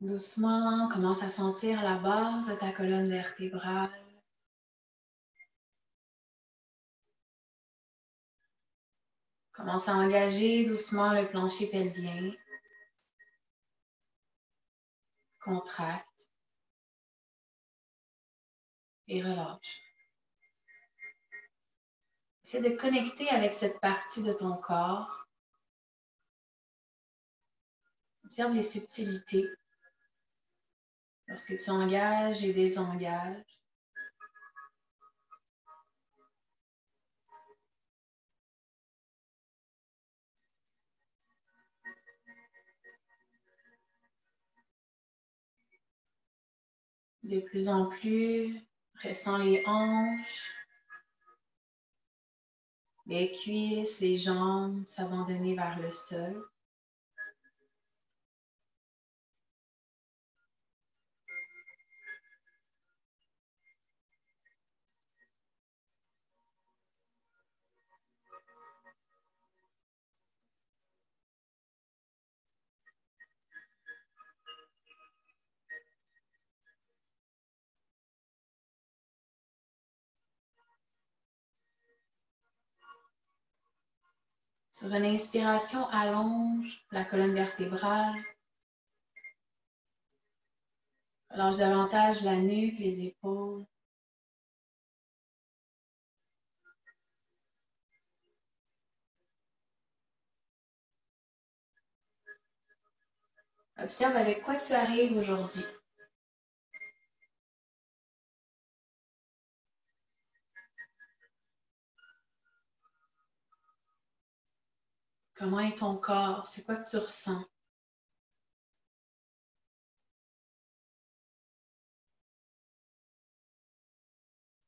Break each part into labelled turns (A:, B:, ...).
A: Doucement, commence à sentir la base de ta colonne vertébrale. Commence à engager doucement le plancher pelvien. Contracte et relâche. Essaie de connecter avec cette partie de ton corps. Observe les subtilités lorsque tu engages et désengages. De plus en plus, pressant les hanches, les cuisses, les jambes, s'abandonner vers le sol. Sur une inspiration, allonge la colonne vertébrale. Relâche davantage la nuque, les épaules. Observe avec quoi tu arrives aujourd'hui. Comment est ton corps? C'est quoi que tu ressens?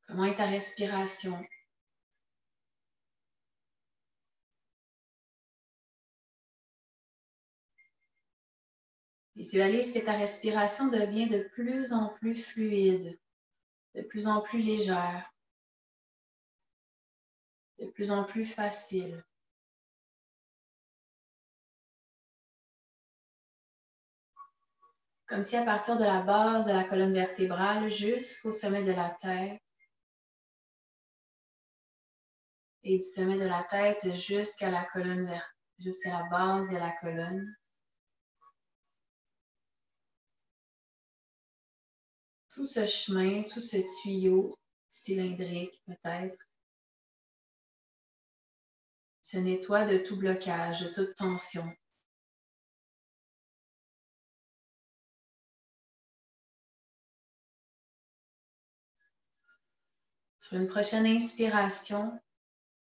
A: Comment est ta respiration? Visualise que ta respiration devient de plus en plus fluide, de plus en plus légère, de plus en plus facile. Comme si à partir de la base de la colonne vertébrale jusqu'au sommet de la tête et du sommet de la tête jusqu'à la colonne jusqu'à la base de la colonne, tout ce chemin, tout ce tuyau cylindrique peut-être, se nettoie de tout blocage, de toute tension. Sur une prochaine inspiration,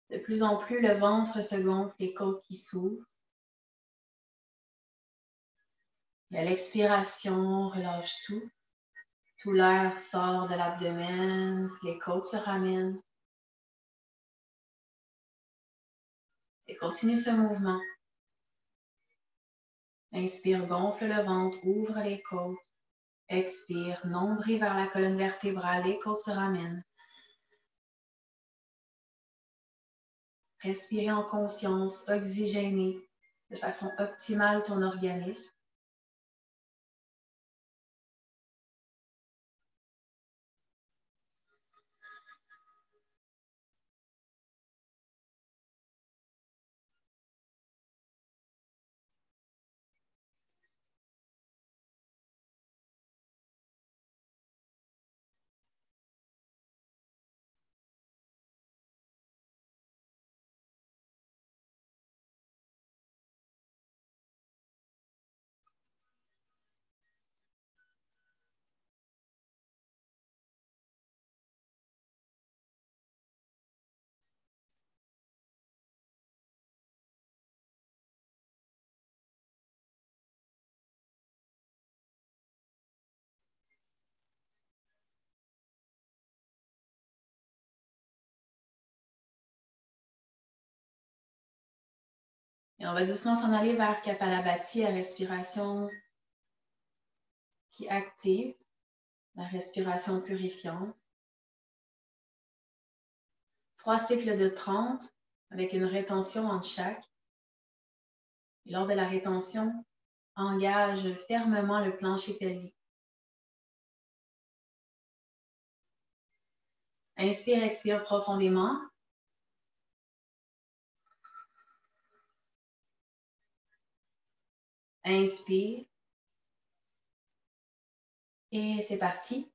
A: de plus en plus, le ventre se gonfle, les côtes qui s'ouvrent. Et à l'expiration, relâche tout. Tout l'air sort de l'abdomen, les côtes se ramènent. Et continue ce mouvement. Inspire, gonfle le ventre, ouvre les côtes. Expire, nombril vers la colonne vertébrale, les côtes se ramènent. Respirez en conscience, oxygénez de façon optimale ton organisme. Et on va doucement s'en aller vers Kapalabhati, la respiration qui active, la respiration purifiante. 3 cycles de 30 avec une rétention entre chaque. Et lors de la rétention, engage fermement le plancher pelvien. Inspire, expire profondément. Inspire. Et c'est parti.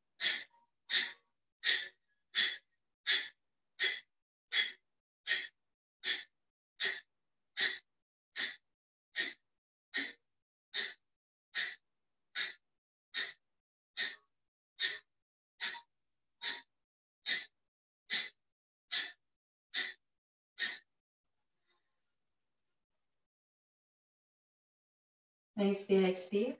A: Inspire, expire.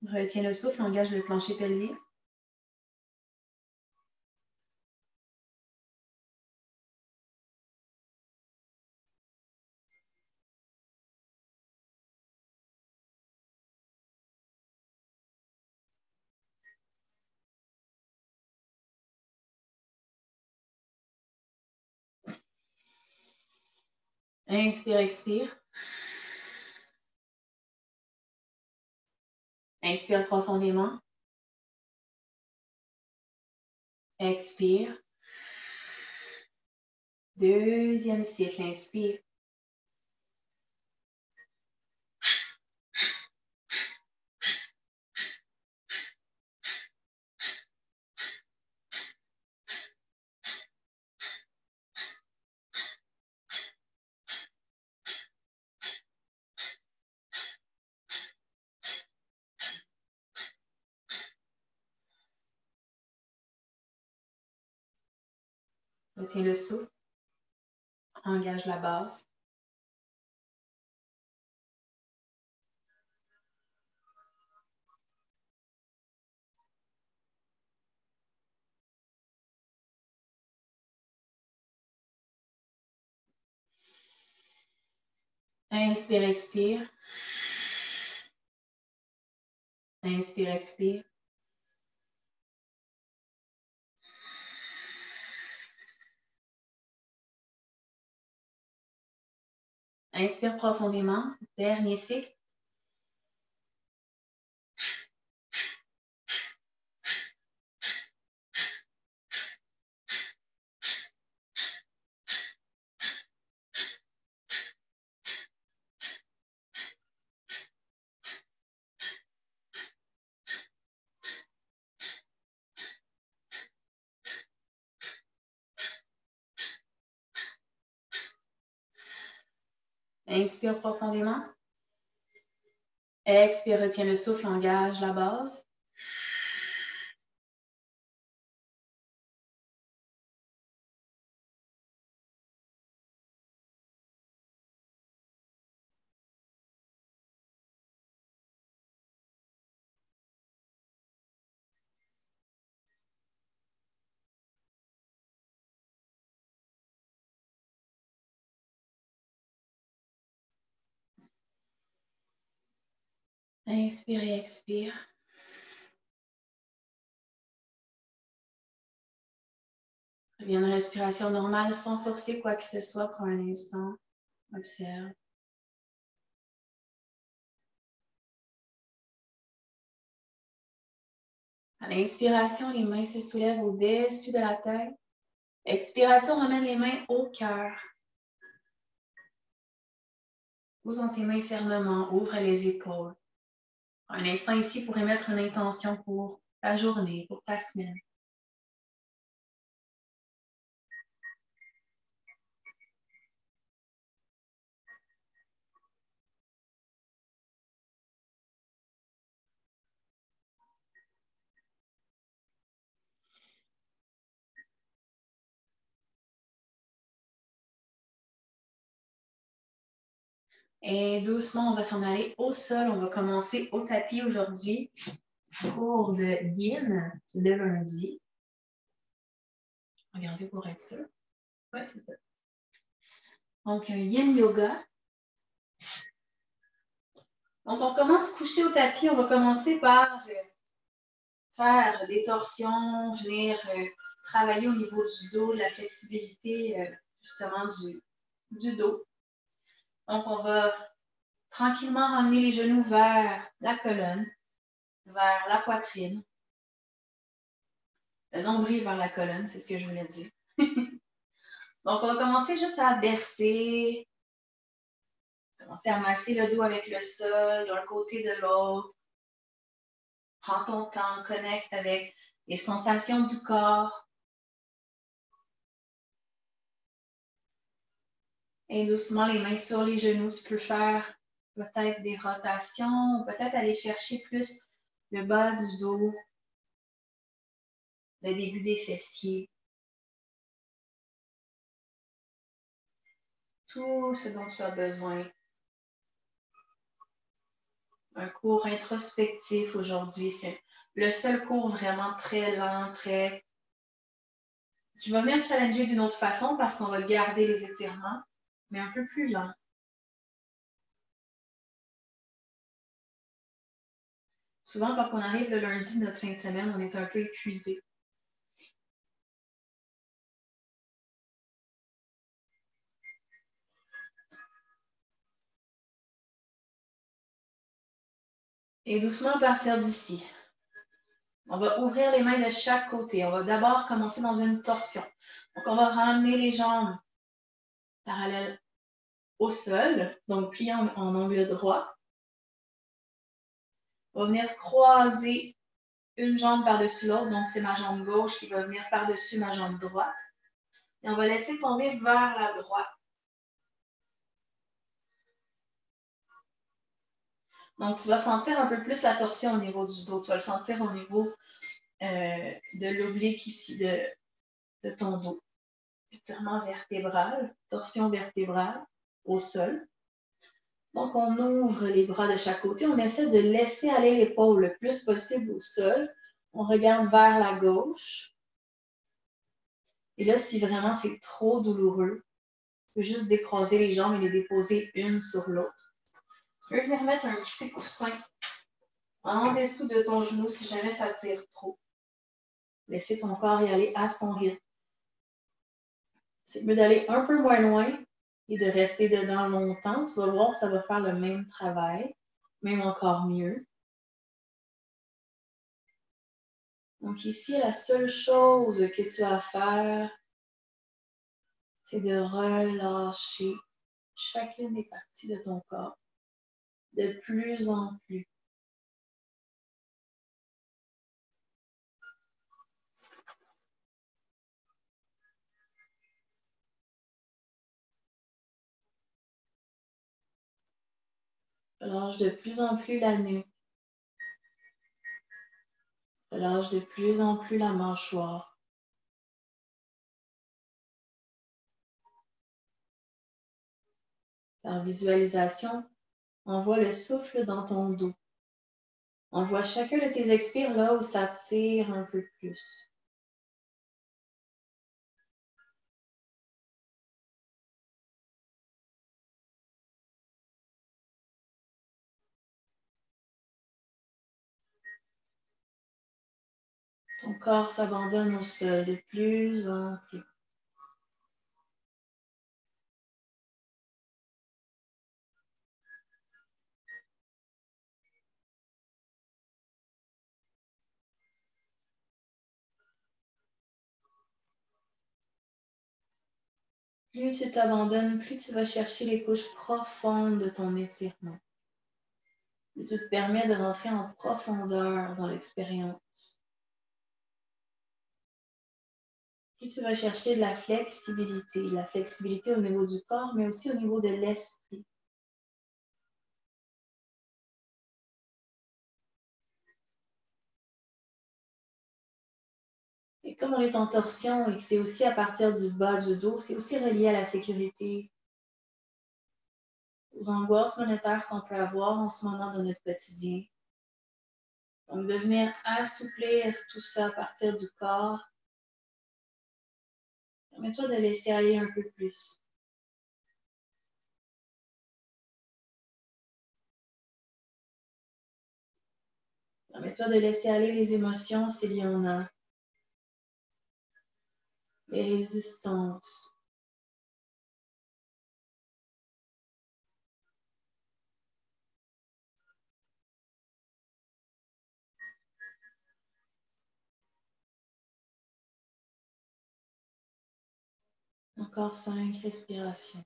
A: Retiens le souffle, engage le plancher pelvien. Inspire, expire. Inspire profondément. Expire. Deuxième cycle, inspire. Retiens le souffle. Engage la base. Inspire, expire. Inspire, expire. Inspire profondément. Dernier cycle. Inspire profondément. Expire, retiens le souffle, engage la base. Inspire et expire. Reviens une respiration normale sans forcer quoi que ce soit pour un instant. Observe. À l'inspiration, les mains se soulèvent au-dessus de la tête. Expiration, ramène les mains au cœur. Posons tes mains fermement, ouvre les épaules. Un instant ici pour émettre une intention pour ta journée, pour ta semaine. Et doucement, on va s'en aller au sol. On va commencer au tapis aujourd'hui. Cours de yin le lundi. Regardez pour être sûr. Oui, c'est ça. Donc, yin yoga. Donc, on commence couché au tapis. On va commencer par faire des torsions, venir travailler au niveau du dos, la flexibilité justement du dos. Donc, on va tranquillement ramener les genoux vers la colonne, vers la poitrine. Le nombril vers la colonne, c'est ce que je voulais dire. Donc, on va commencer juste à bercer. Commencer à masser le dos avec le sol, d'un côté de l'autre. Prends ton temps, connecte avec les sensations du corps. Et doucement, les mains sur les genoux, tu peux faire peut-être des rotations, peut-être aller chercher plus le bas du dos, le début des fessiers. Tout ce dont tu as besoin. Un cours introspectif aujourd'hui. C'est le seul cours vraiment très lent, très... Tu vas venir me challenger d'une autre façon parce qu'on va garder les étirements, mais un peu plus lent. Souvent, quand on arrive le lundi de notre fin de semaine, on est un peu épuisé. Et doucement, à partir d'ici, on va ouvrir les mains de chaque côté. On va d'abord commencer dans une torsion. Donc, on va ramener les jambes parallèles au sol, donc pliées en angle droit. On va venir croiser une jambe par-dessus l'autre, donc c'est ma jambe gauche qui va venir par-dessus ma jambe droite. Et on va laisser tomber vers la droite. Donc, tu vas sentir un peu plus la torsion au niveau du dos. Tu vas le sentir au niveau de l'oblique ici, de ton dos. Étirement vertébral, torsion vertébrale au sol. Donc, on ouvre les bras de chaque côté. On essaie de laisser aller l'épaule le plus possible au sol. On regarde vers la gauche. Et là, si vraiment c'est trop douloureux, tu peux juste décroiser les jambes et les déposer une sur l'autre. Tu peux venir mettre un petit coussin en dessous de ton genou si jamais ça tire trop. Laisser ton corps y aller à son rythme. C'est mieux d'aller un peu moins loin et de rester dedans longtemps. Tu vas voir que ça va faire le même travail, même encore mieux. Donc ici, la seule chose que tu as à faire, c'est de relâcher chacune des parties de ton corps de plus en plus. Relâche de plus en plus la nuque. Relâche de plus en plus la mâchoire. Par visualisation, envoie le souffle dans ton dos. Envoie chacun de tes expires là où ça tire un peu plus. Ton corps s'abandonne au sol de plus en plus. Plus tu t'abandonnes, plus tu vas chercher les couches profondes de ton étirement. Plus tu te permets de rentrer en profondeur dans l'expérience. Plus tu vas chercher de la flexibilité au niveau du corps, mais aussi au niveau de l'esprit. Et comme on est en torsion et que c'est aussi à partir du bas du dos, c'est aussi relié à la sécurité, aux angoisses monétaires qu'on peut avoir en ce moment dans notre quotidien. Donc, de venir assouplir tout ça à partir du corps, permets-toi de laisser aller un peu plus. Permets-toi de laisser aller les émotions s'il y en a, les résistances. Encore 5 respirations.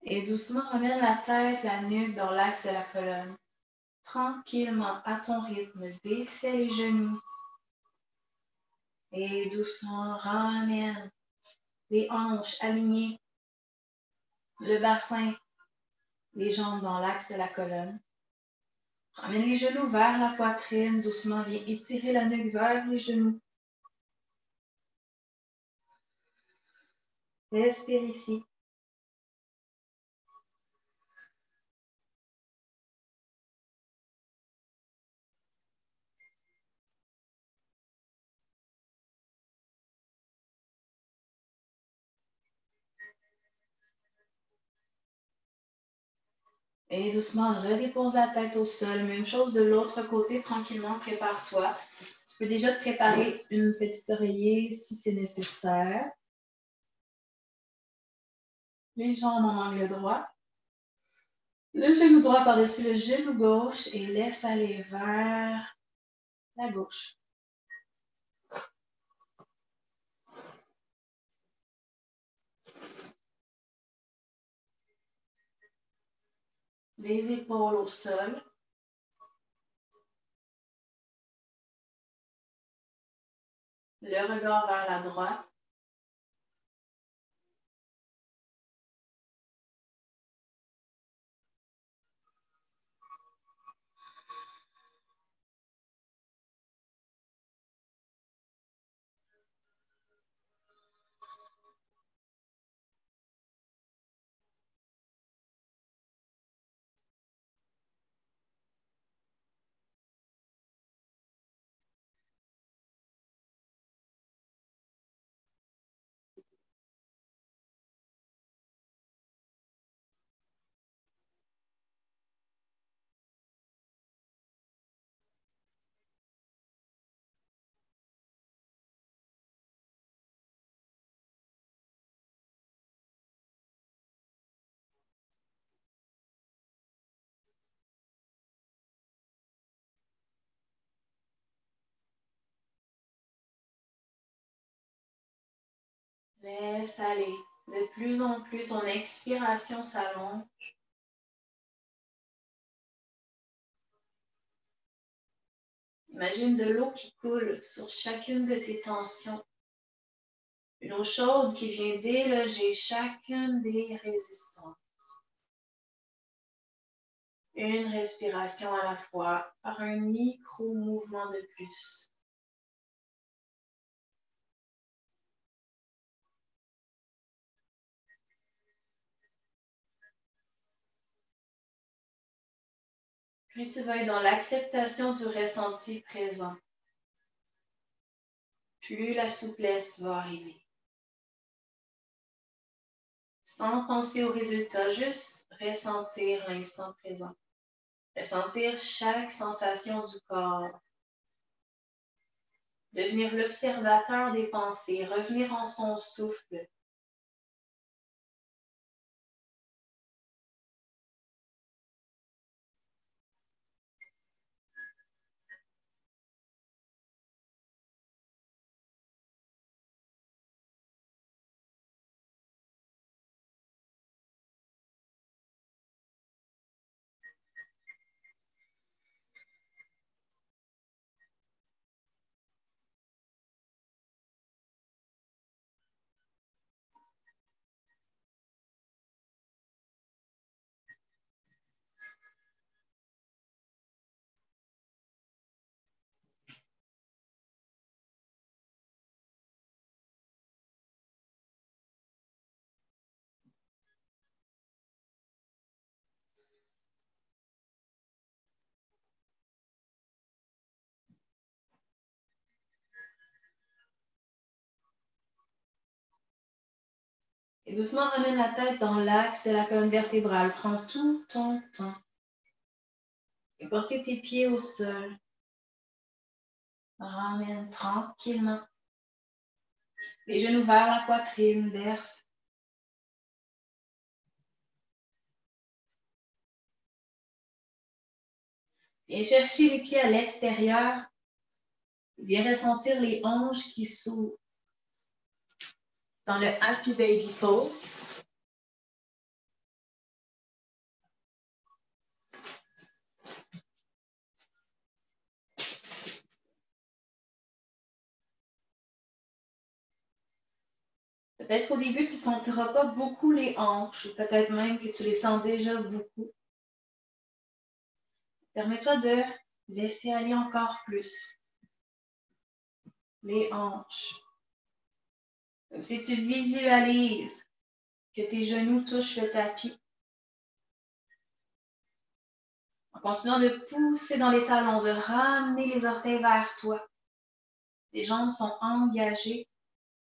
A: Et doucement, ramène la tête, la nuque dans l'axe de la colonne. Tranquillement, à ton rythme, défais les genoux. Et doucement, ramène les hanches alignées, le bassin, les jambes dans l'axe de la colonne. Ramène les genoux vers la poitrine. Doucement, viens étirer la nuque vers les genoux. Respire ici. Et doucement, redépose la tête au sol. Même chose de l'autre côté, tranquillement, prépare-toi. Tu peux déjà te préparer une petite oreiller si c'est nécessaire. Les jambes en angle droit. Le genou droit par-dessus le genou gauche et laisse aller vers la gauche. Les épaules au sol. Le regard vers la droite. Laisse aller. De plus en plus, ton expiration s'allonge. Imagine de l'eau qui coule sur chacune de tes tensions. Une eau chaude qui vient déloger chacune des résistances. Une respiration à la fois par un micro-mouvement de plus. Plus tu vas être dans l'acceptation du ressenti présent, plus la souplesse va arriver. Sans penser au résultat, juste ressentir l'instant présent. Ressentir chaque sensation du corps. Devenir l'observateur des pensées, revenir en son souffle. Et doucement, ramène la tête dans l'axe de la colonne vertébrale. Prends tout ton temps. Et portez tes pieds au sol. Ramène tranquillement. Les genoux vers la poitrine, berce. Viens chercher les pieds à l'extérieur. Viens ressentir les hanches qui s'ouvrent dans le Happy Baby Pose. Peut-être qu'au début, tu ne sentiras pas beaucoup les hanches, ou peut-être même que tu les sens déjà beaucoup. Permets-toi de laisser aller encore plus les hanches. Comme si tu visualises que tes genoux touchent le tapis. En continuant de pousser dans les talons, de ramener les orteils vers toi. Les jambes sont engagées,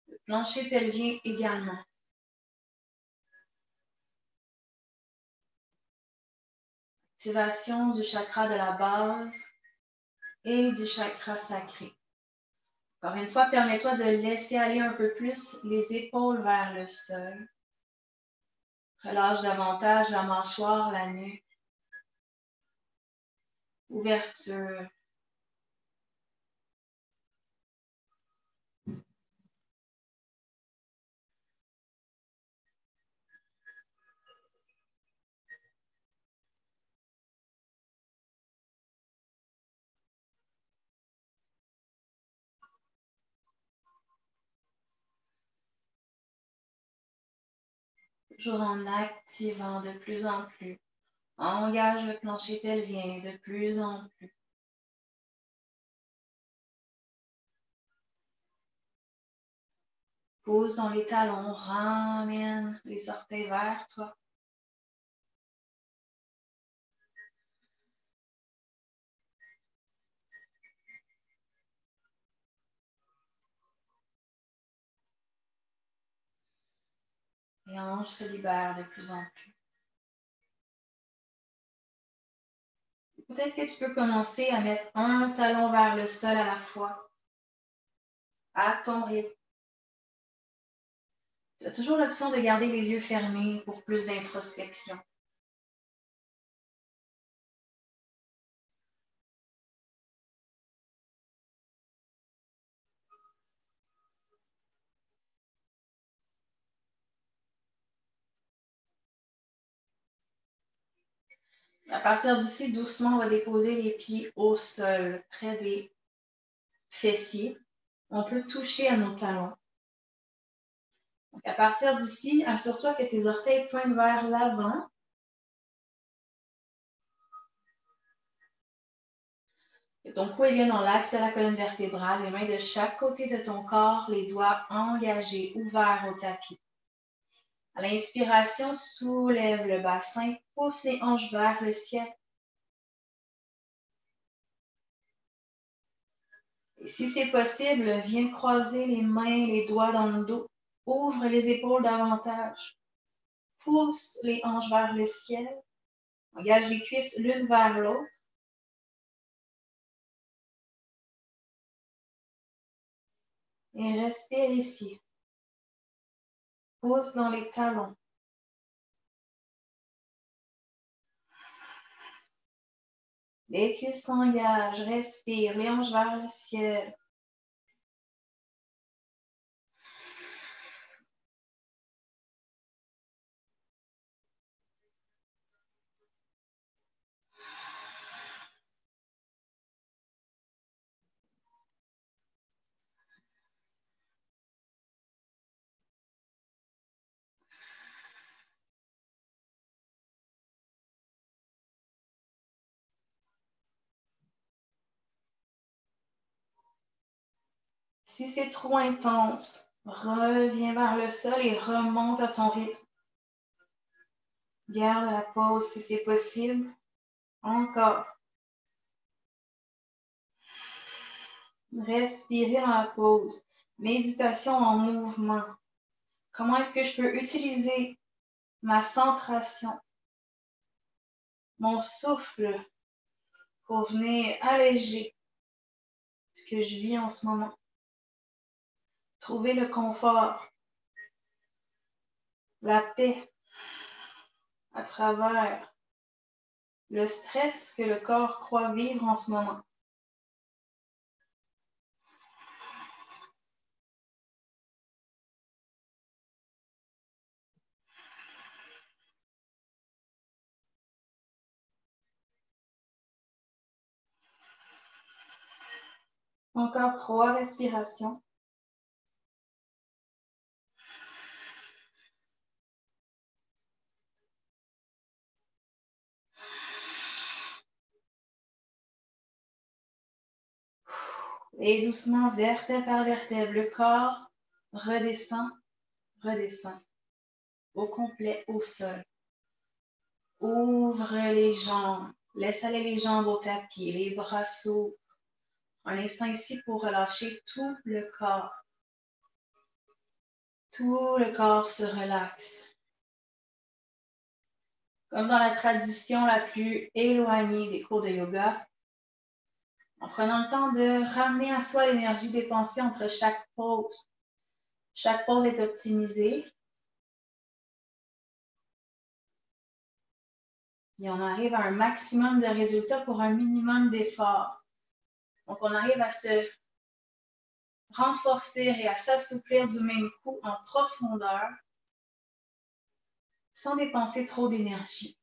A: le plancher pelvien également. Activation du chakra de la base et du chakra sacré. Encore une fois, permets-toi de laisser aller un peu plus les épaules vers le sol. Relâche davantage la mâchoire, la nuque. Ouverture. Toujours en activant de plus en plus. Engage le plancher pelvien de plus en plus. Pousse dans les talons, ramène les orteils vers toi. Les hanches se libèrent de plus en plus. Peut-être que tu peux commencer à mettre un talon vers le sol à la fois, à ton rythme. Tu as toujours l'option de garder les yeux fermés pour plus d'introspection. À partir d'ici, doucement, on va déposer les pieds au sol, près des fessiers. On peut toucher à nos talons. Donc, à partir d'ici, assure-toi que tes orteils pointent vers l'avant. Que ton cou est bien dans l'axe de la colonne vertébrale, les mains de chaque côté de ton corps, les doigts engagés, ouverts au tapis. À l'inspiration, soulève le bassin, pousse les hanches vers le ciel. Et si c'est possible, viens croiser les mains, les doigts dans le dos. Ouvre les épaules davantage. Pousse les hanches vers le ciel. Engage les cuisses l'une vers l'autre. Et respire ici. Pousse dans les talons. Les cuisses s'engagent. Respire. Les hanches vers le ciel. Si c'est trop intense, reviens vers le sol et remonte à ton rythme. Garde la pause si c'est possible. Encore. Respirez dans la pause. Méditation en mouvement. Comment est-ce que je peux utiliser ma centration, mon souffle pour venir alléger ce que je vis en ce moment. Trouver le confort, la paix à travers le stress que le corps croit vivre en ce moment. Encore 3 respirations. Et doucement, vertèbre par vertèbre, le corps redescend, redescend au complet au sol. Ouvre les jambes, laisse aller les jambes au tapis, les bras s'ouvrent. Un instant ici pour relâcher tout le corps. Tout le corps se relaxe. Comme dans la tradition la plus éloignée des cours de yoga, en prenant le temps de ramener à soi l'énergie dépensée entre chaque pause. Chaque pause est optimisée. Et on arrive à un maximum de résultats pour un minimum d'efforts. Donc, on arrive à se renforcer et à s'assouplir du même coup en profondeur sans dépenser trop d'énergie.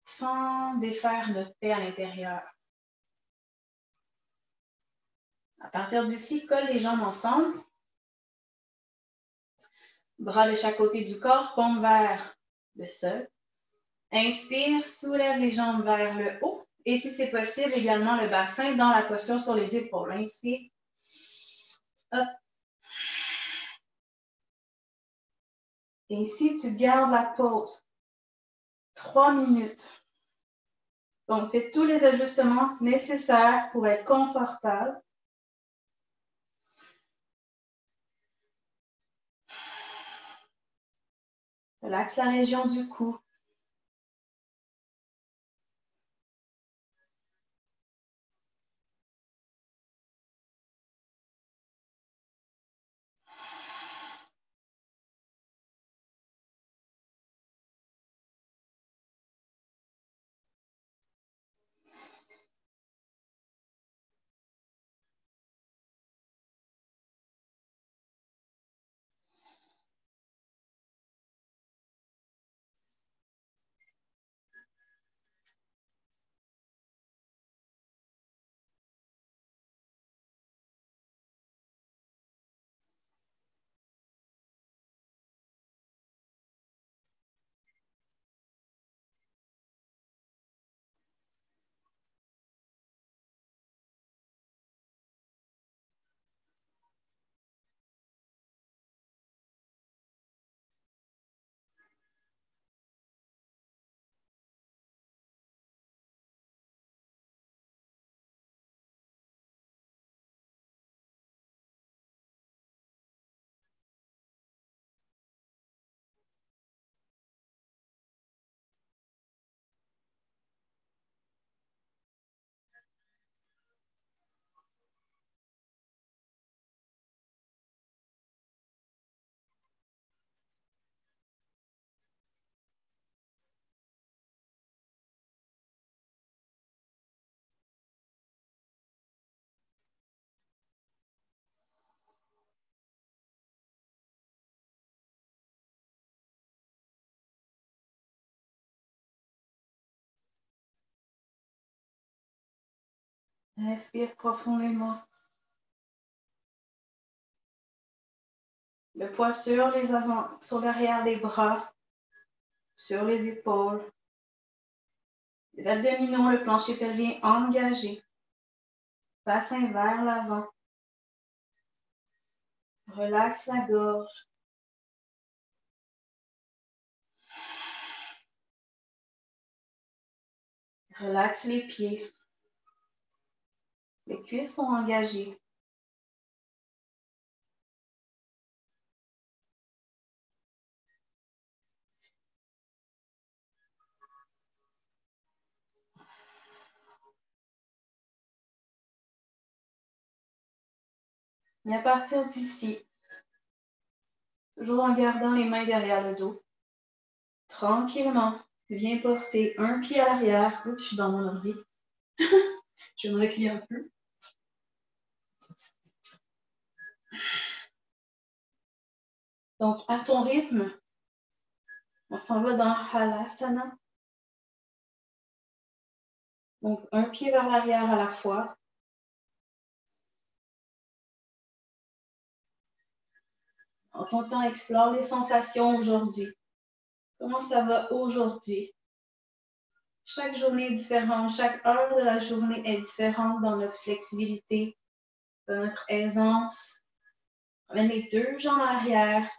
A: Sans défaire notre paix à l'intérieur. À partir d'ici, colle les jambes ensemble. Bras de chaque côté du corps, paume vers le sol. Inspire, soulève les jambes vers le haut. Et si c'est possible, également le bassin dans la posture sur les épaules. Inspire. Hop. Et ici, tu gardes la pause. 3 minutes. Donc, fais tous les ajustements nécessaires pour être confortable. Relaxe la région du cou. Respire profondément. Le poids sur les avant, sur l'arrière des bras, sur les épaules. Les abdominaux, le plancher pelvien engagé. Bassin vers l'avant. Relaxe la gorge. Relaxe les pieds. Les cuisses sont engagées. Et à partir d'ici, toujours en gardant les mains derrière le dos, tranquillement, viens porter un pied à l'arrière. Oups, je suis dans mon ordi. Je vais me reculer un peu. Donc, à ton rythme, on s'en va dans Halasana. Donc, un pied vers l'arrière à la fois. En ton temps, explore les sensations aujourd'hui. Comment ça va aujourd'hui? Chaque journée est différente, chaque heure de la journée est différente dans notre flexibilité, dans notre aisance. Ramène les deux jambes à l'arrière.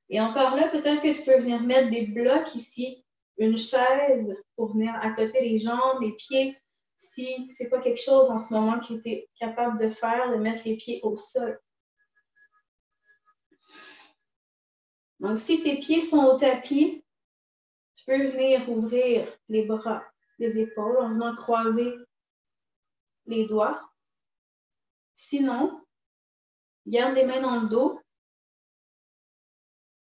A: Et encore là, peut-être que tu peux venir mettre des blocs ici, une chaise pour venir accoter les jambes, les pieds. Si ce n'est pas quelque chose en ce moment que tu es capable de faire, de mettre les pieds au sol. Donc, si tes pieds sont au tapis, tu peux venir ouvrir les bras, les épaules en venant croiser les doigts. Sinon, garde les mains dans le dos.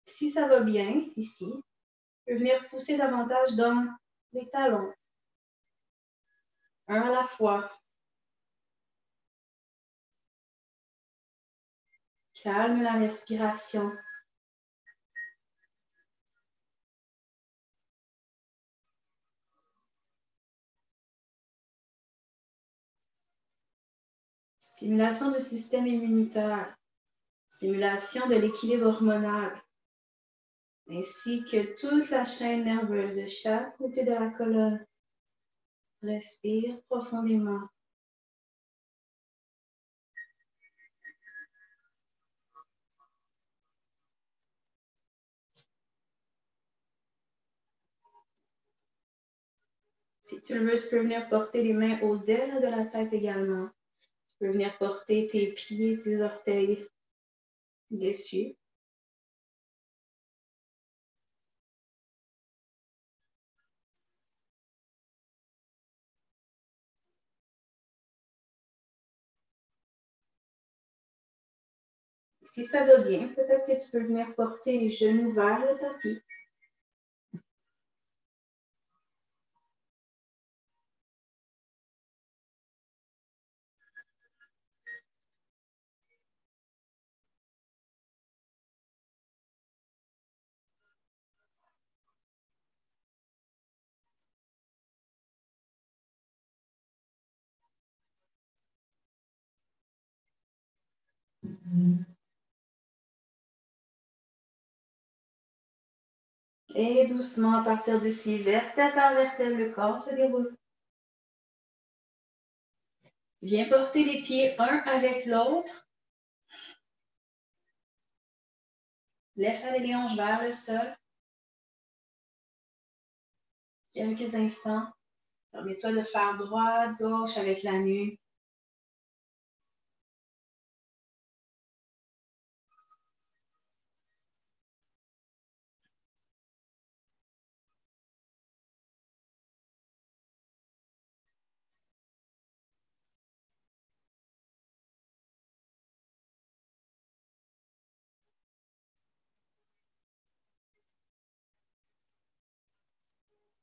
A: Si ça va bien, ici, tu peux venir pousser davantage dans les talons. Un à la fois. Calme la respiration. Stimulation du système immunitaire. Stimulation de l'équilibre hormonal. Ainsi que toute la chaîne nerveuse de chaque côté de la colonne. Respire profondément. Si tu le veux, tu peux venir porter les mains au-delà de la tête également. Tu peux venir porter tes pieds, tes orteils dessus. Si ça va bien, peut-être que tu peux venir porter les genoux vers le tapis. Et doucement, à partir d'ici, vertèbre par vertèbre, le corps se déroule. Viens porter les pieds un avec l'autre. Laisse aller les hanches vers le sol. Quelques instants. Permets-toi de faire droite, gauche avec la nuque.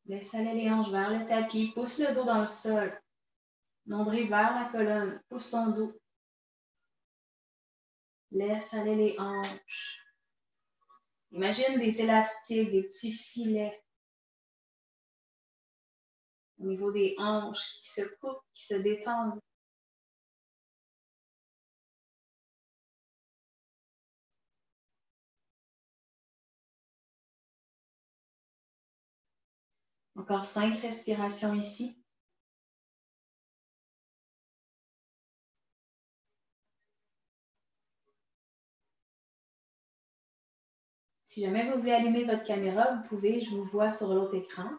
A: Laisse aller les hanches vers le tapis. Pousse le dos dans le sol. Nombril vers la colonne. Pousse ton dos. Laisse aller les hanches. Imagine des élastiques, des petits filets au niveau des hanches qui se coupent, qui se détendent. Encore 5 respirations ici. Si jamais vous voulez allumer votre caméra, vous pouvez, je vous vois sur l'autre écran.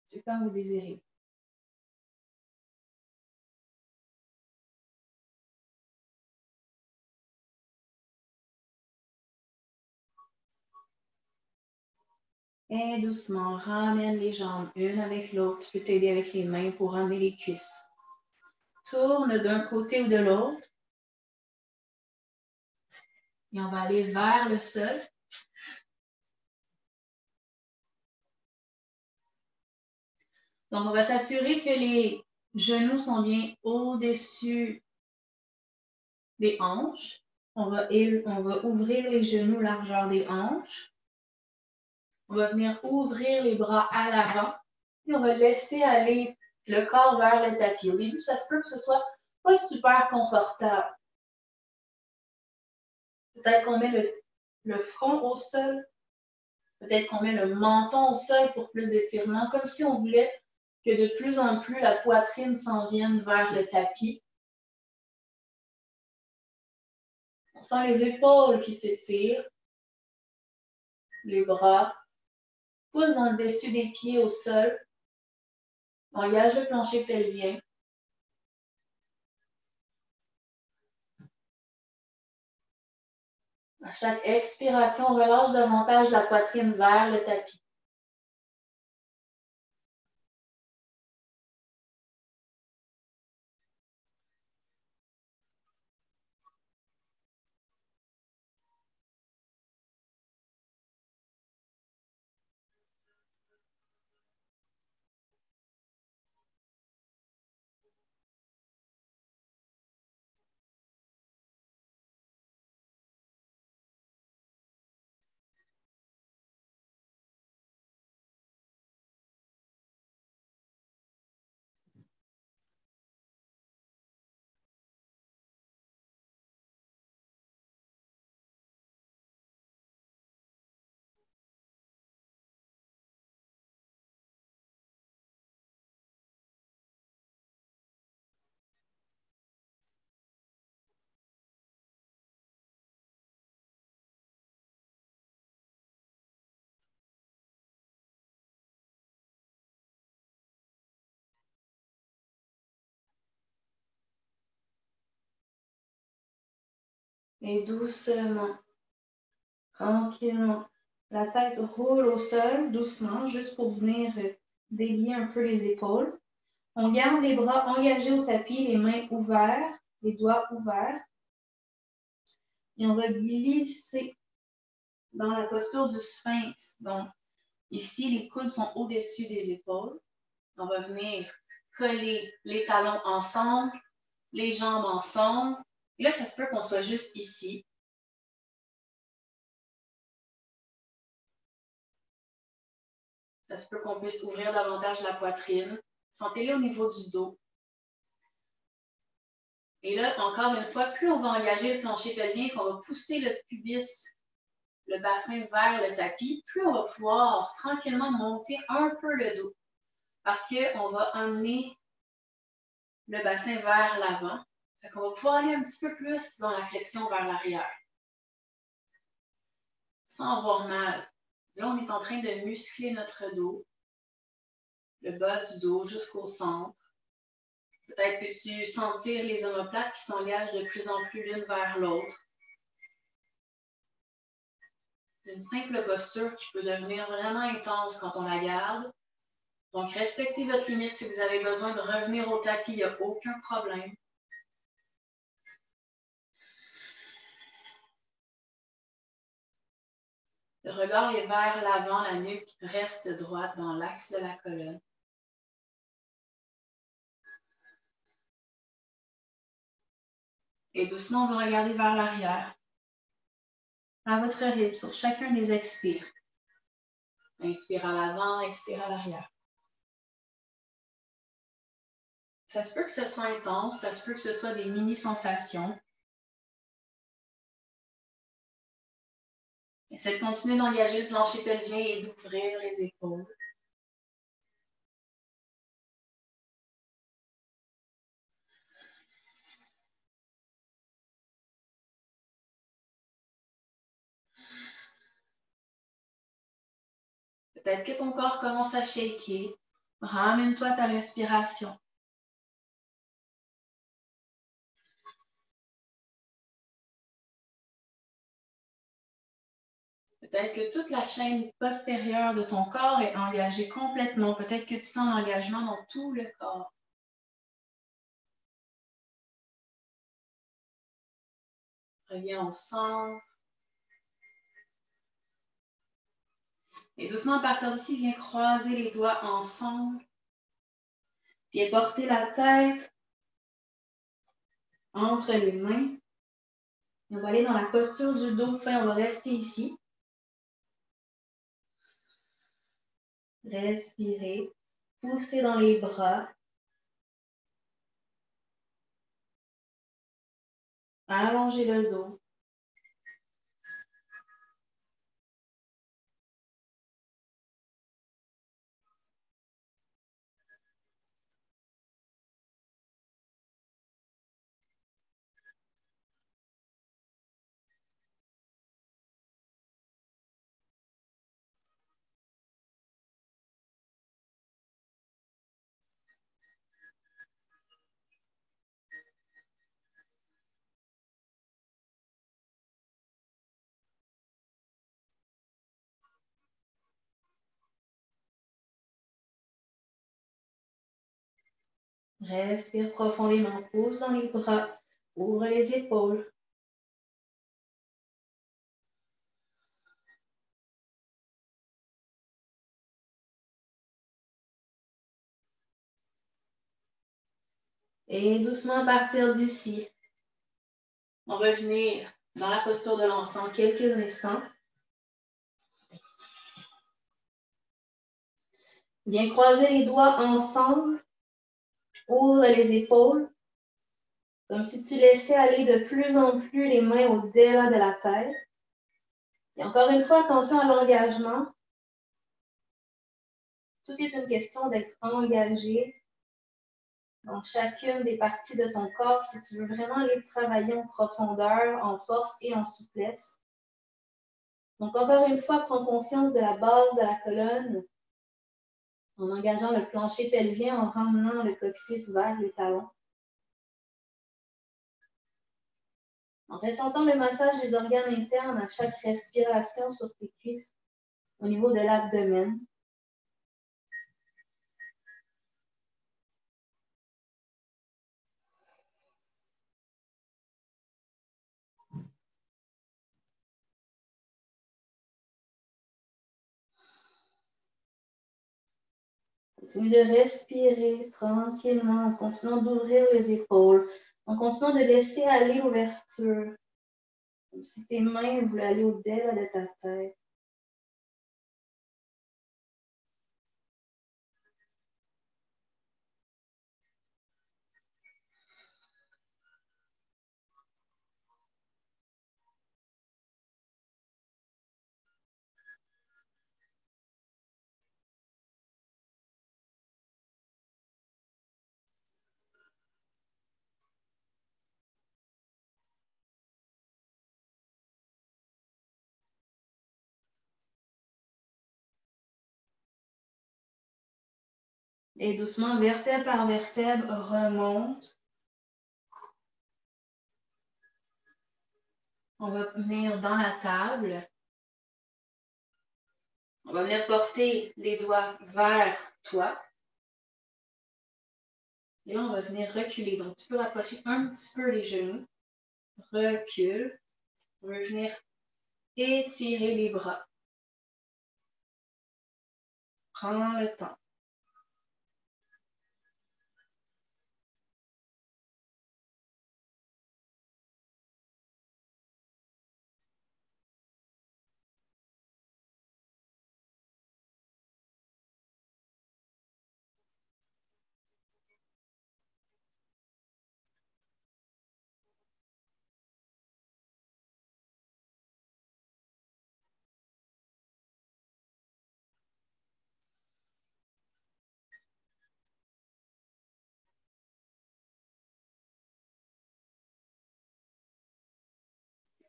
A: C'est comme vous désirez. Et doucement, ramène les jambes une avec l'autre. Tu peux t'aider avec les mains pour ramener les cuisses. Tourne d'un côté ou de l'autre. Et on va aller vers le sol. Donc, on va s'assurer que les genoux sont bien au-dessus des hanches. On va ouvrir les genoux largeur des hanches. On va venir ouvrir les bras à l'avant. Et on va laisser aller le corps vers le tapis. Au début, ça se peut que ce soit pas super confortable. Peut-être qu'on met le front au sol. Peut-être qu'on met le menton au sol pour plus d'étirement, comme si on voulait que de plus en plus la poitrine s'en vienne vers le tapis. On sent les épaules qui s'étirent, les bras, pouces dans le dessus des pieds au sol. On engage le plancher pelvien. À chaque expiration, on relâche davantage la poitrine vers le tapis. Et doucement, tranquillement, la tête roule au sol, doucement, juste pour venir délier un peu les épaules. On garde les bras engagés au tapis, les mains ouvertes, les doigts ouverts. Et on va glisser dans la posture du sphinx. Donc, ici, les coudes sont au-dessus des épaules. On va venir coller les talons ensemble, les jambes ensemble. Et là, ça se peut qu'on soit juste ici. Ça se peut qu'on puisse ouvrir davantage la poitrine. Sentez-le au niveau du dos. Et là, encore une fois, plus on va engager le plancher pelvien, qu'on va pousser le pubis, le bassin vers le tapis, plus on va pouvoir tranquillement monter un peu le dos. Parce qu'on va emmener le bassin vers l'avant. Fait qu'on va pouvoir aller un petit peu plus dans la flexion vers l'arrière. Sans avoir mal. Là, on est en train de muscler notre dos, le bas du dos jusqu'au centre. Peut-être peux-tu sentir les omoplates qui s'engagent de plus en plus l'une vers l'autre. Une simple posture qui peut devenir vraiment intense quand on la garde. Donc, respectez votre limite. Si vous avez besoin de revenir au tapis, il n'y a aucun problème. Le regard est vers l'avant, la nuque reste droite dans l'axe de la colonne. Et doucement, on va regarder vers l'arrière. À votre rythme, sur chacun des expires. Inspire à l'avant, expire à l'arrière. Ça se peut que ce soit intense, ça se peut que ce soit des mini-sensations. Essayez de continuer d'engager le plancher pelvien et d'ouvrir les épaules. Peut-être que ton corps commence à shaker. Ramène-toi ta respiration. Peut-être que toute la chaîne postérieure de ton corps est engagée complètement. Peut-être que tu sens l'engagement dans tout le corps. Reviens au centre. Et doucement, à partir d'ici, viens croiser les doigts ensemble. Viens porter la tête entre les mains. Et on va aller dans la posture du dos. Enfin, on va rester ici. Respirez. Poussez dans les bras. Allongez le dos. Respire profondément, pousse dans les bras, ouvre les épaules. Et doucement à partir d'ici, on va revenir dans la posture de l'enfant quelques instants. Viens croiser les doigts ensemble, ouvre les épaules, comme si tu laissais aller de plus en plus les mains au-delà de la tête. Et encore une fois, attention à l'engagement. Tout est une question d'être engagé dans chacune des parties de ton corps si tu veux vraiment aller travailler en profondeur, en force et en souplesse. Donc, encore une fois, prends conscience de la base de la colonne en engageant le plancher pelvien, en ramenant le coccyx vers les talons. En ressentant le massage des organes internes à chaque respiration sur tes cuisses au niveau de l'abdomen. Continue de respirer tranquillement en continuant d'ouvrir les épaules, en continuant de laisser aller l'ouverture, comme si tes mains voulaient aller au-delà de ta tête. Et doucement, vertèbre par vertèbre, remonte. On va venir dans la table. On va venir porter les doigts vers toi. Et là, on va venir reculer. Donc, tu peux rapprocher un petit peu les genoux. Recule. On va venir étirer les bras. Prends le temps.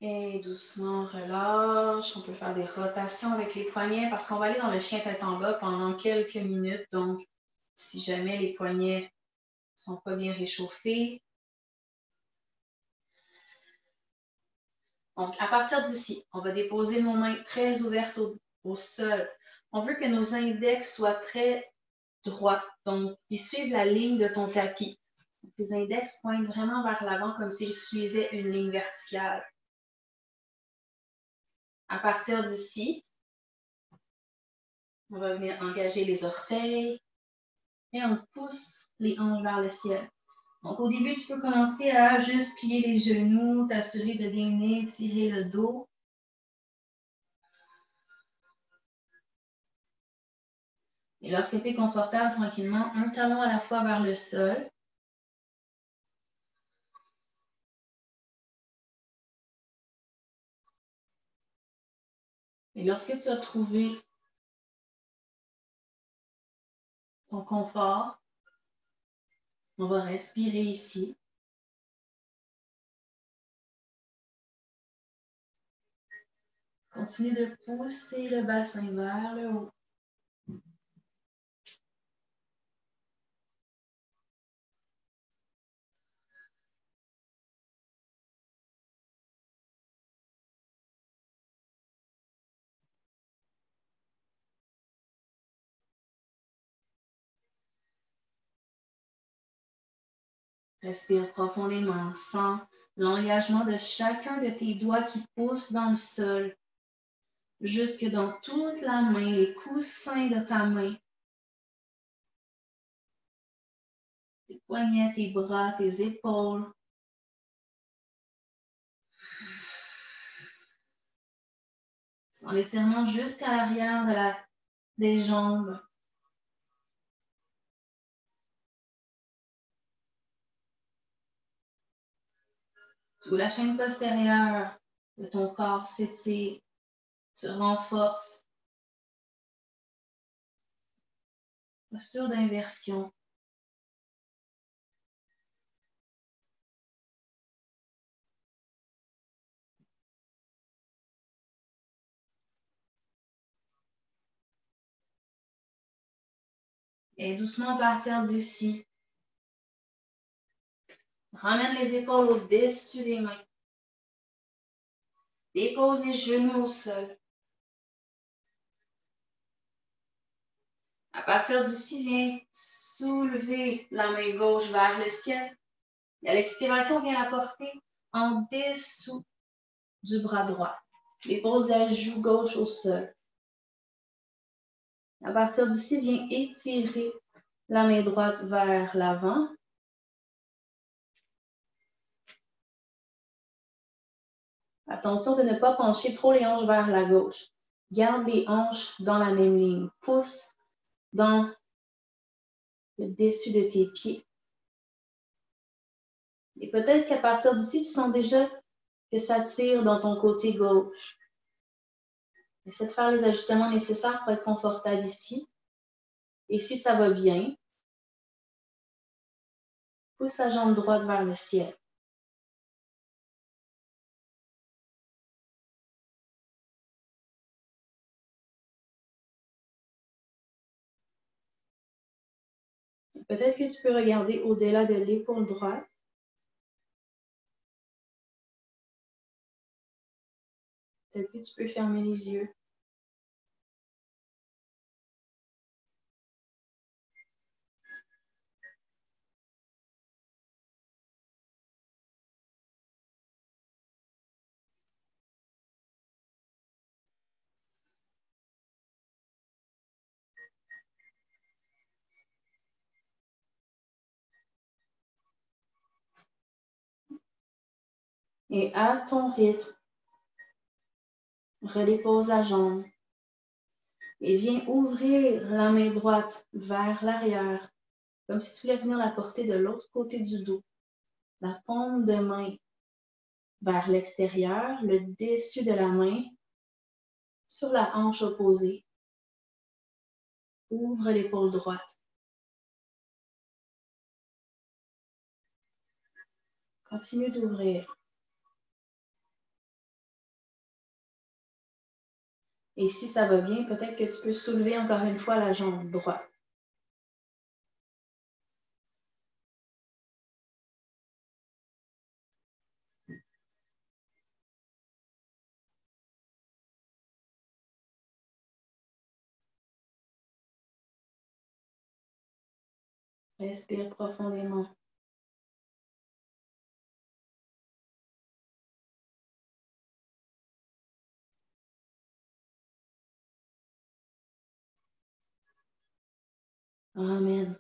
A: Et doucement, relâche. On peut faire des rotations avec les poignets parce qu'on va aller dans le chien tête en bas pendant quelques minutes. Donc, si jamais les poignets ne sont pas bien réchauffés. Donc, à partir d'ici, on va déposer nos mains très ouvertes au sol. On veut que nos index soient très droits. Donc, ils suivent la ligne de ton tapis. Donc, les index pointent vraiment vers l'avant comme s'ils suivaient une ligne verticale. À partir d'ici, On va venir engager les orteils et on pousse les hanches vers le ciel. Donc, au début, tu peux commencer à juste plier les genoux, t'assurer de bien étirer le dos. Et lorsque tu es confortable, tranquillement, un talon à la fois vers le sol. Et lorsque tu as trouvé ton confort, on va respirer ici. Continue de pousser le bassin vers le haut. Respire profondément. Sens l'engagement de chacun de tes doigts qui poussent dans le sol, jusque dans toute la main, les coussins de ta main. Tes poignets, tes bras, tes épaules. Sens l'étirement jusqu'à l'arrière des jambes. Toute la chaîne postérieure de ton corps s'étire, se renforce. Posture d'inversion. Et doucement à partir d'ici, ramène les épaules au-dessus des mains. Dépose les genoux au sol. À partir d'ici, viens soulever la main gauche vers le ciel. Et à l'expiration, viens la porter en dessous du bras droit. Dépose la joue gauche au sol. À partir d'ici, viens étirer la main droite vers l'avant. Attention de ne pas pencher trop les hanches vers la gauche. Garde les hanches dans la même ligne. Pousse dans le dessus de tes pieds. Et peut-être qu'à partir d'ici, tu sens déjà que ça tire dans ton côté gauche. Essaie de faire les ajustements nécessaires pour être confortable ici. Et si ça va bien, pousse la jambe droite vers le ciel. Peut-être que tu peux regarder au-delà de l'épaule droite. Peut-être que tu peux fermer les yeux. Et à ton rythme, redépose la jambe. Et viens ouvrir la main droite vers l'arrière, comme si tu voulais venir la porter de l'autre côté du dos. La paume de main vers l'extérieur, le dessus de la main sur la hanche opposée. Ouvre l'épaule droite. Continue d'ouvrir. Et si ça va bien, peut-être que tu peux soulever encore une fois la jambe droite. Respire profondément. Ramène.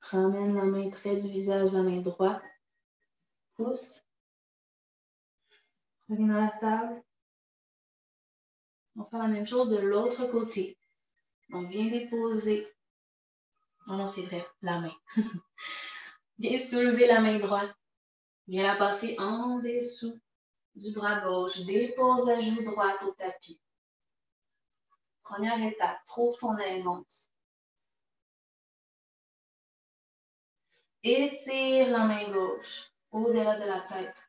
A: Ramène la main près du visage, la main droite. Pousse. Reviens dans la table. On va faire la même chose de l'autre côté. Donc, viens déposer. Non, non, c'est vrai, la main. Viens soulever la main droite. Viens la passer en dessous du bras gauche. Dépose la joue droite au tapis. Première étape, trouve ton aisance. Étire la main gauche au-delà de la tête.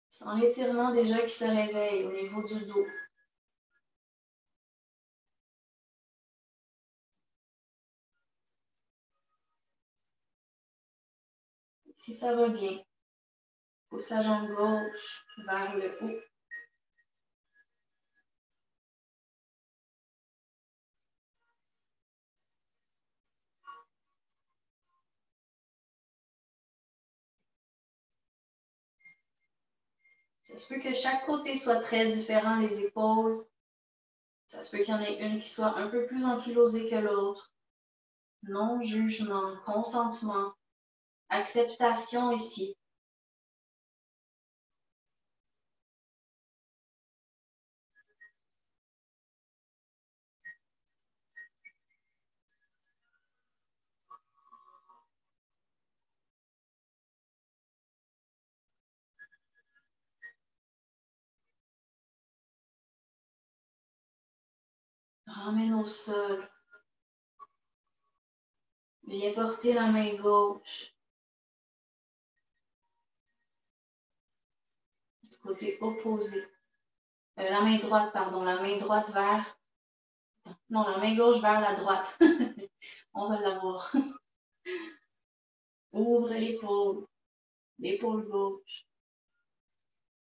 A: Sans l'étirement déjà qui se réveille au niveau du dos. Si ça va bien, pousse la jambe gauche vers le haut. Ça se peut que chaque côté soit très différent, les épaules. Ça se peut qu'il y en ait une qui soit un peu plus ankylosée que l'autre. Non-jugement, contentement, acceptation ici. Ramène au sol. Viens porter la main gauche. Du côté opposé. La main droite, pardon. La main droite vers... Non, la main gauche vers la droite. On va l'avoir. Ouvre l'épaule. L'épaule gauche.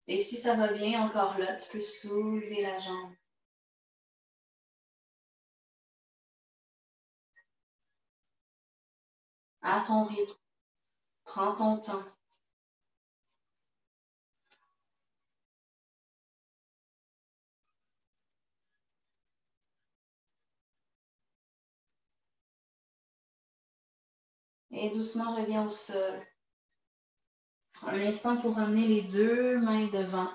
A: Et si ça va bien encore là, tu peux soulever la jambe. À ton rythme. Prends ton temps. Et doucement, reviens au sol. Prends un instant pour ramener les deux mains devant.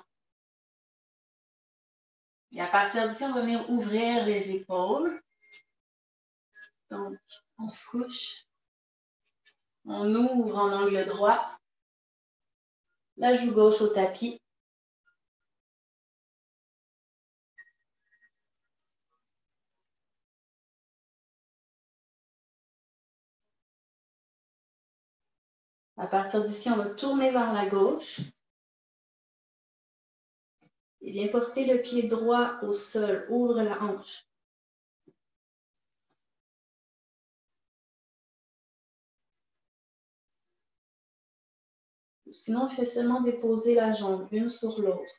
A: Et à partir d'ici, on va venir ouvrir les épaules. Donc, on se couche. On ouvre en angle droit. La joue gauche au tapis. À partir d'ici, on va tourner vers la gauche. Et viens porter le pied droit au sol. Ouvre la hanche. Sinon, fais seulement déposer la jambe une sur l'autre.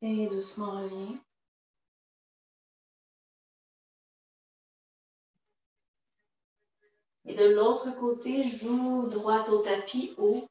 A: Et doucement reviens. Et de l'autre côté, joue droite au tapis, haut.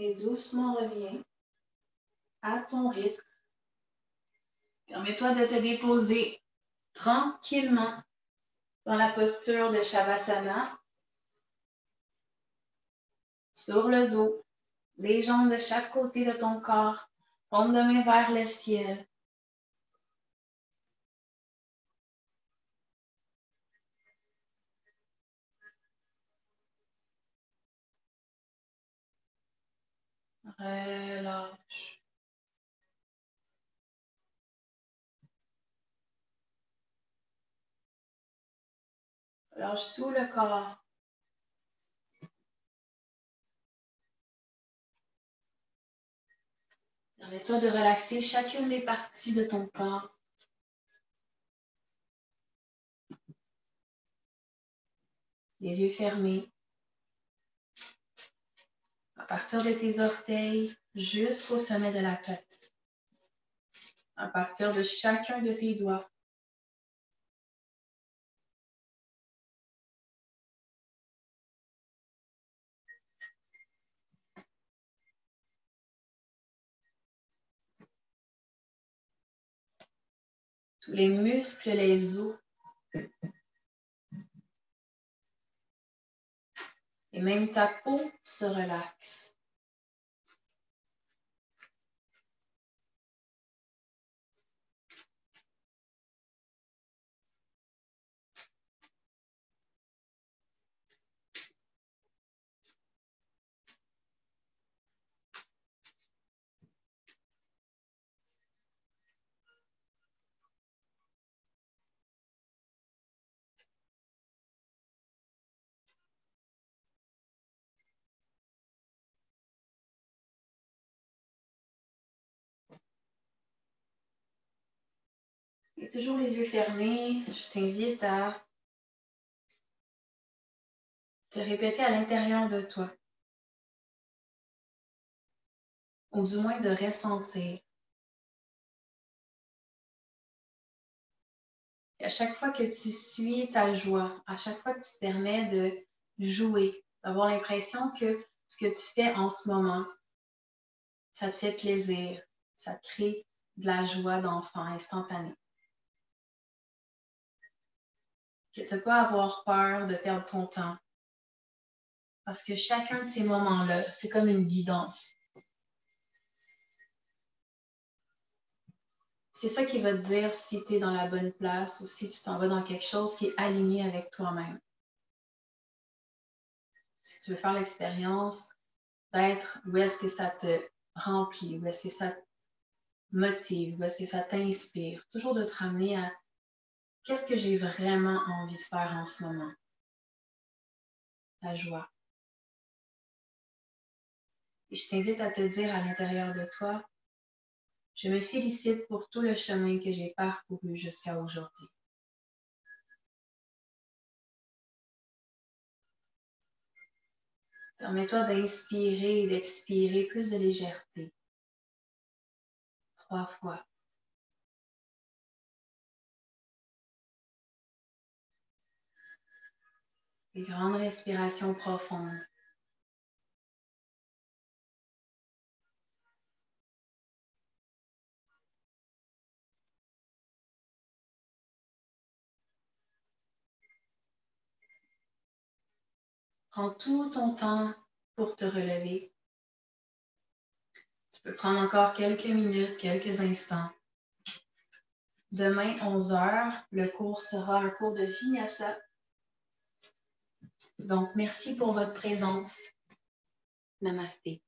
A: Et doucement reviens à ton rythme. Permets-toi de te déposer tranquillement dans la posture de Shavasana. Sur le dos, les jambes de chaque côté de ton corps, paume de main vers le ciel. Relâche. Relâche tout le corps. Permets-toi de relaxer chacune des parties de ton corps. Les yeux fermés. À partir de tes orteils jusqu'au sommet de la tête. À partir de chacun de tes doigts. Tous les muscles, les os. Et même ta peau se relaxe. Et toujours les yeux fermés, je t'invite à te répéter à l'intérieur de toi, ou du moins de ressentir. Et à chaque fois que tu suis ta joie, à chaque fois que tu te permets de jouer, d'avoir l'impression que ce que tu fais en ce moment, ça te fait plaisir, ça te crée de la joie d'enfant instantanée. Que tu n'as pas à avoir peur de perdre ton temps. Parce que chacun de ces moments-là, c'est comme une guidance. C'est ça qui va te dire si tu es dans la bonne place ou si tu t'en vas dans quelque chose qui est aligné avec toi-même. Si tu veux faire l'expérience d'être où est-ce que ça te remplit, où est-ce que ça te motive, où est-ce que ça t'inspire, toujours de te ramener à qu'est-ce que j'ai vraiment envie de faire en ce moment. La joie. Et je t'invite à te dire à l'intérieur de toi, je me félicite pour tout le chemin que j'ai parcouru jusqu'à aujourd'hui. Permets-toi d'inspirer et d'expirer plus de légèreté. 3 fois.
B: Des grandes respirations profondes. Prends tout ton temps pour te relever. Tu peux prendre encore quelques minutes, quelques instants. Demain, 11 h, le cours sera un cours de Vinyasa. Donc, merci pour votre présence. Namasté.